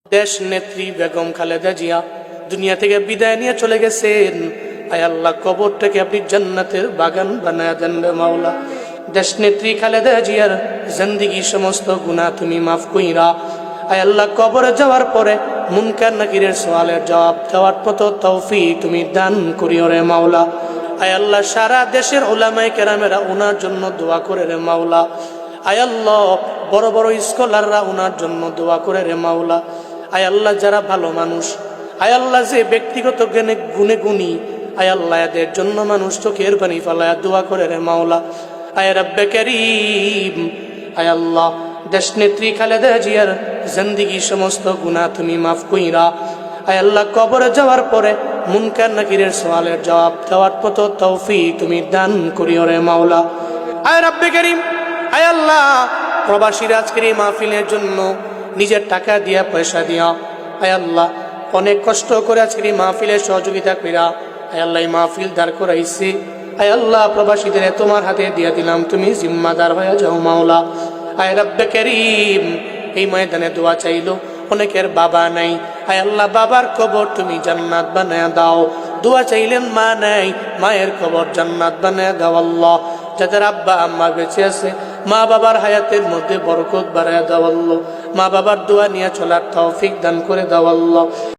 দেশ নেত্রী বেগম খালেদা জিয়া দুনিয়া থেকে বিদায় নিয়ে চলে গেছেন। আয় আল্লাহ, কবরটাকে আপনি জান্নাতের বাগান বানায় দেন রে মাওলা। দেশ নেত্রী খালেদা জিয়ার জিন্দেগি সমস্ত গুনাহ তুমি মাফ কইরা আয় আল্লাহ, কবরে যাওয়ার পরে মুনকার নাকিরের সওয়ালের জবাব দেওয়ার মতো তৌফিক তুমি দান করিও রে মাওলা। আয় আল্লাহ, সারা দেশের উলামায়ে কেরামেরা ওনার জন্য দোয়া করে রে মাওলা। আয় আল্লাহ, বড় বড় স্কলাররা ওনার জন্য দোয়া করে রে মাওলা। আয় আল্লাহ, যারা ভালো মানুষ, আয় আল্লাহ, যে ব্যক্তিগত জ্ঞানে গুণে গুণী, আয় আল্লাহ, এদের জন্য মানুষ চোখের পানি ফেলায় দোয়া করে রে মাওলা। আয় রব্বে করিম, আয় আল্লাহ, দেশ নেত্রী খালেদা জিয়ার জিন্দেগি সমস্ত গুনাহ তুমি মাফ কইরা আয় আল্লাহ, কবরে যাওয়ার পরে মুনকার নাকিরের সওয়ালের জবাব দেওয়ার মতো তৌফিক তুমি দান করিও রে মাওলা। আয় রব্বে করিম, আয় আল্লাহ, প্রবাসীরা আজকের এই মাহফিলের জন্য নিজের টাকা দিয়া পয়সা দিয়া আয় আল্লাহ অনেক কষ্ট করে আজকের এই মাহফিলে সহযোগিতা কইরা আয় আল্লাহ এই মাহফিল দাঁড় করাইছে। আয় আল্লাহ, প্রবাসীদের তোমার হাতে দিয়া দিলাম, তুমি জিম্মাদার হয়ে যাও মাওলা। আয় রব্বে করিম, এই ময়দানে দোয়া চাইলো অনেকের বাবা নাই, আয় আল্লাহ, বাবার কবর তুমি জান্নাত বানায়া দাও। দোয়া চাইলেন মা নাই, মায়ের কবর জান্নাত বানায়া দাও আল্লাহ। যাদের আব্বা আম্মা বেঁচে আছে, মা বাবার হায়াতের মধ্যে বরকত বাড়ায়া দাও আল্লাহ। মা বাবার দোয়া নিয়ে চলার তৌফিক দান করে দাও আল্লাহ।